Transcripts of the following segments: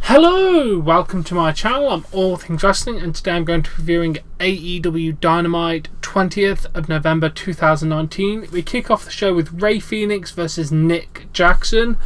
Hello, welcome to my channel. I'm All Things Wrestling, and today I'm going to be reviewing AEW Dynamite 20th of November 2019. We kick off the show with Rey Fénix versus Nick Jackson.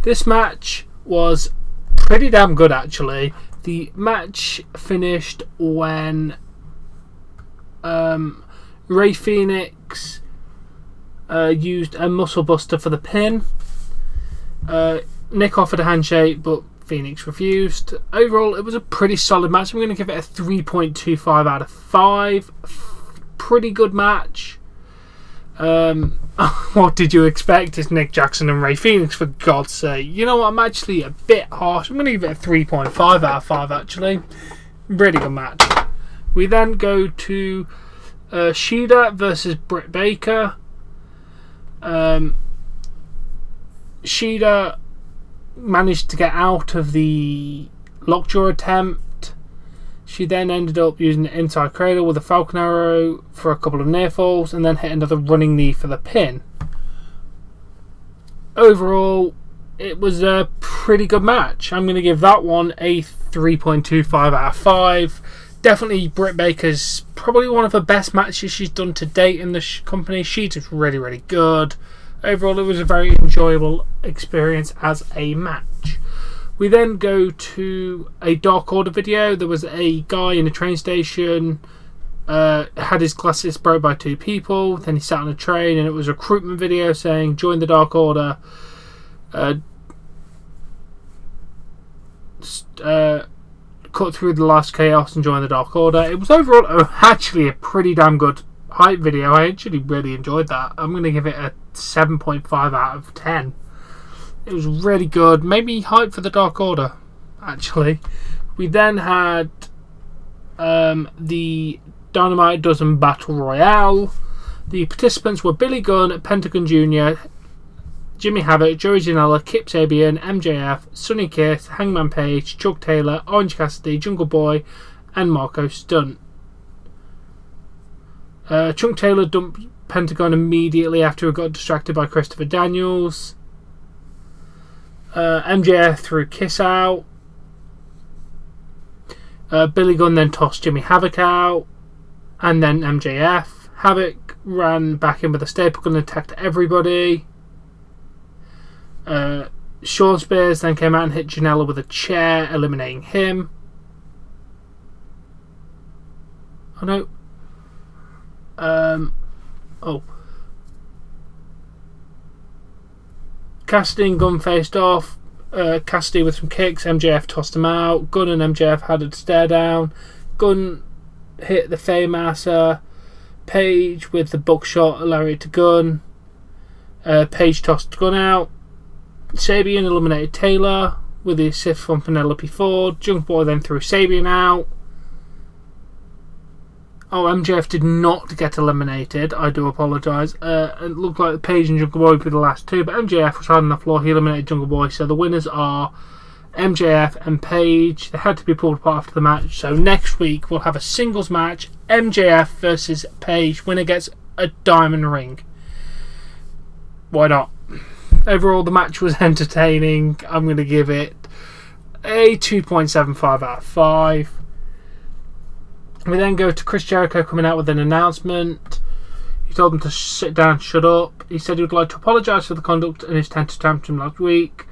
This match was pretty damn good, actually. The match finished when Rey Fénix used a muscle buster for the pin. Nick offered a handshake, but Fénix refused. Overall, it was a pretty solid match. I'm going to give it a 3.25 out of 5. Pretty good match. What did you expect? It's Nick Jackson and Rey Fénix, for God's sake. You know what? I'm actually a bit harsh. I'm going to give it a 3.5 out of 5, actually. Really good match. We then go to Shida versus Britt Baker. Shida managed to get out of the lockjaw attempt. She then ended up using the inside cradle with a Falcon Arrow for a couple of near falls and then hit another running knee for the pin. Overall, it was a pretty good match. I'm going to give that one a 3.25 out of 5. Definitely Britt Baker's probably one of the best matches she's done to date in the company. She's just really, really good. Overall, it was a very enjoyable experience as a match. We then go to a Dark Order video. There was a guy in a train station, had his glasses broke by 2 people. Then he sat on a train, and it was a recruitment video saying, "Join the Dark Order. Cut through the last chaos and join the Dark Order." It was overall actually a pretty damn good hype video. I actually really enjoyed that. I'm going to give it a 7.5 out of 10. It was really good. Made me hype for the Dark Order, actually. We then had the Dynamite Dozen Battle Royale. The participants were Billy Gunn, Pentagon Jr., Jimmy Havoc, Joey Janela, Kip Sabian, MJF, Sonny Kiss, Hangman Page, Chuck Taylor, Orange Cassidy, Jungle Boy, and Marco Stunt. Chuck Taylor dumped Pentagon immediately after he got distracted by Christopher Daniels. MJF threw Kiss out. Billy Gunn then tossed Jimmy Havoc out, and then MJF. Havoc ran back in with a staple gun and attacked everybody. Sean Spears then came out and hit Janela with a chair, eliminating him. Oh no. Cassidy and Gunn faced off. Cassidy with some kicks. MJF tossed him out. Gunn and MJF had a stare down. Gunn hit the Faymaster. Page with the buckshot lariat to Gunn. Page tossed Gunn out. Sabian eliminated Taylor with the assist from Penelope Ford. Jungle Boy then threw Sabian out. MJF did not get eliminated. I do apologise. It looked like Page and Jungle Boy would be the last two, but MJF was hard on the floor. He eliminated Jungle Boy. So the winners are MJF and Page. They had to be pulled apart after the match. So next week we'll have a singles match. MJF versus Page. Winner gets a diamond ring. Why not? Overall, the match was entertaining. I'm going to give it a 2.75 out of 5. We then go to Chris Jericho coming out with an announcement. He told them to sit down, shut up. He said he would like to apologise for the conduct in his Tenta Tantrum last week.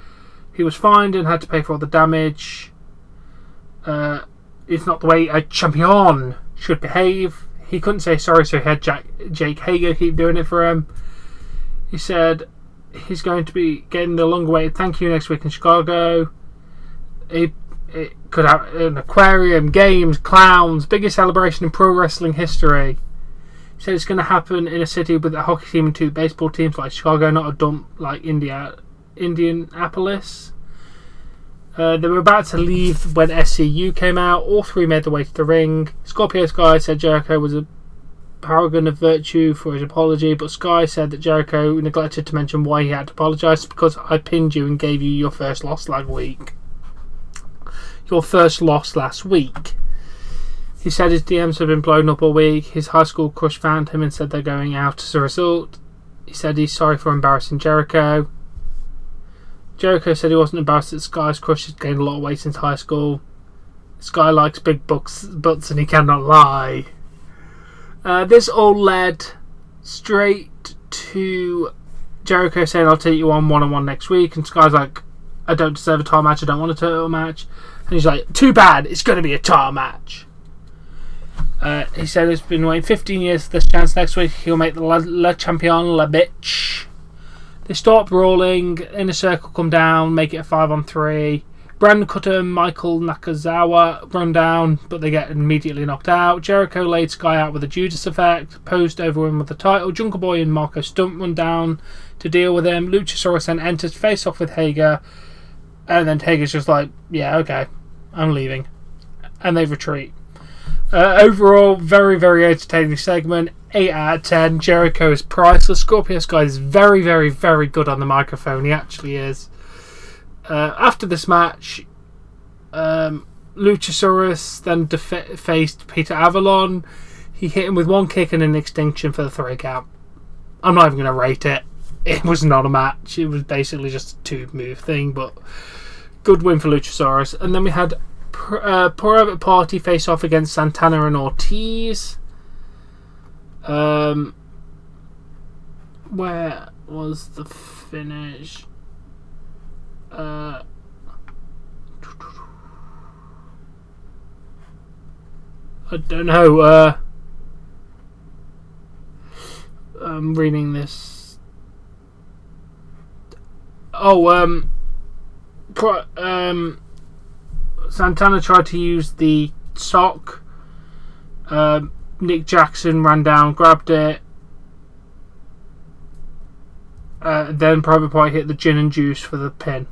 He was fined and had to pay for all the damage. It's not the way a champion should behave. He couldn't say sorry, so he had Jake Hager keep doing it for him. He said he's going to be getting the long-awaited thank you next week in Chicago. It could have an aquarium, games, clowns, biggest celebration in pro wrestling history. He said it's going to happen in a city with a hockey team and 2 baseball teams like Chicago, not a dump like Indianapolis. They were about to leave when SCU came out. All 3 made their way to the ring. Scorpio Sky said Jericho was a paragon of virtue for his apology, but Sky said that Jericho neglected to mention why he had to apologise. Because I pinned you and gave you your first loss last week. Your first loss last week. He said his DMs have been blown up all week. His high school crush found him and said they're going out as a result. He said he's sorry for embarrassing Jericho. Jericho said he wasn't embarrassed that Sky's crush has gained a lot of weight since high school. Sky likes big butts and he cannot lie. This all led straight to Jericho saying, I'll take you on one-on-one next week. And Sky's like, I don't deserve a title match. I don't want a title match. And he's like, too bad. It's going to be a title match. He said he's been waiting 15 years for this chance. Next week he'll make the Le Champion La Bitch. They start brawling. Inner Circle come down, make it a 5-on-3. Brandon Cutter and Michael Nakazawa run down, but they get immediately knocked out. Jericho laid Sky out with a Judas effect, posed over him with the title. Jungle Boy and Marco Stunt run down to deal with him. Luchasaurus then enters, face off with Hager, and then Hager's just like, yeah, okay, I'm leaving. And they retreat. Overall, very, very entertaining segment. 8 out of 10. Jericho is priceless. Scorpio Sky is very, very, very good on the microphone. He actually is. After this match, Luchasaurus then faced Peter Avalon. He hit him with one kick and an extinction for the 3 count. I'm not even going to rate it. It was not a match. It was basically just a 2-move thing, but good win for Luchasaurus. And then we had Private Party face off against Santana and Ortiz. Where was the finish? I don't know. I'm reading this. Santana tried to use the sock. Nick Jackson ran down, grabbed it. Then Private Party hit the gin and juice for the pin.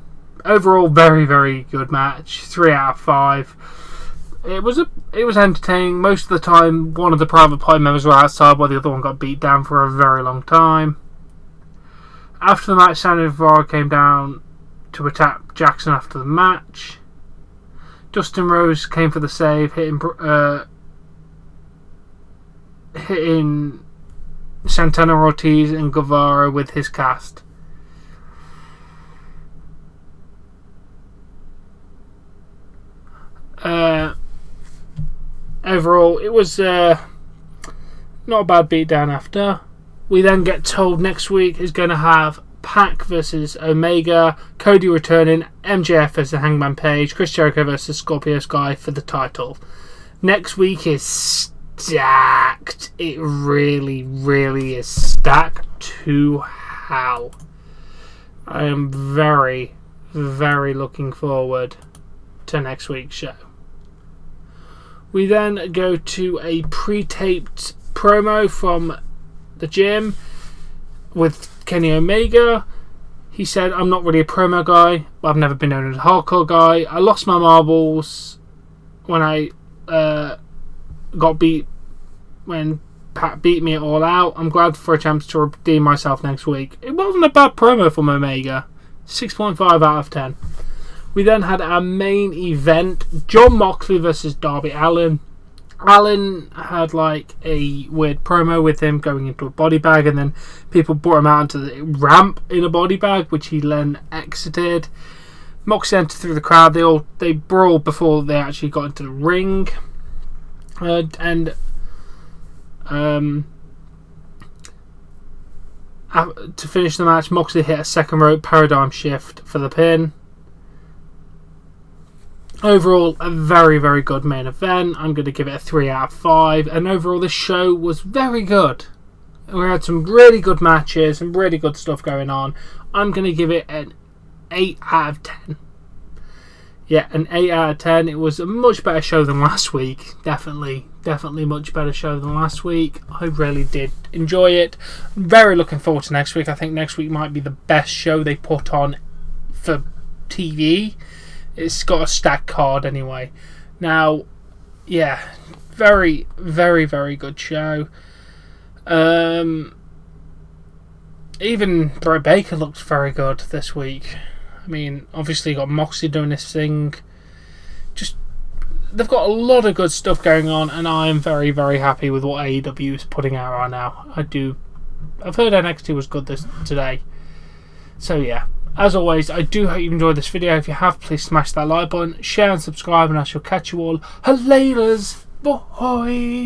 Overall, very, very good match. 3 out of 5. It was entertaining. Most of the time, one of the Private Party members were outside while the other one got beat down for a very long time. After the match, Sammy Guevara came down to attack Jackson after the match. Dustin Rose came for the save, hitting Santana, Ortiz and Guevara with his cast. Overall, it was not a bad beatdown after. We then get told next week is going to have Pac versus Omega, Cody returning, MJF versus Hangman Page, Chris Jericho versus Scorpio Sky for the title. Next week is stacked. It really, really is stacked to hell. I am very, very looking forward to next week's show. We then go to a pre-taped promo from the gym with Kenny Omega. He said, I'm not really a promo guy, but I've never been known as a hardcore guy. I lost my marbles when I got beat when Pat beat me all out. I'm glad for a chance to redeem myself next week. It wasn't a bad promo from Omega. 6.5 out of 10. We then had our main event, Jon Moxley versus Darby Allin. Allin had like a weird promo with him going into a body bag, and then people brought him out onto the ramp in a body bag, which he then exited. Moxley entered through the crowd. They brawled before they actually got into the ring. To finish the match, Moxley hit a second rope paradigm shift for the pin. Overall, a very, very good main event. I'm going to give it a 3 out of 5. And overall, this show was very good. We had some really good matches and really good stuff going on. I'm going to give it an 8 out of 10. Yeah, an 8 out of 10. It was a much better show than last week. Definitely much better show than last week. I really did enjoy it. I'm very looking forward to next week. I think next week might be the best show they put on for TV. It's got a stacked card anyway. Now, yeah, very, very, very good show. Even Britt Baker looked very good this week. I mean, obviously you got Moxley doing this thing. Just, they've got a lot of good stuff going on, and I am very, very happy with what AEW is putting out right now. I've heard NXT was good today. So yeah, As always, I do hope you enjoyed this video. If you have, please smash that like button, share and subscribe, and I shall catch you all later. Bye.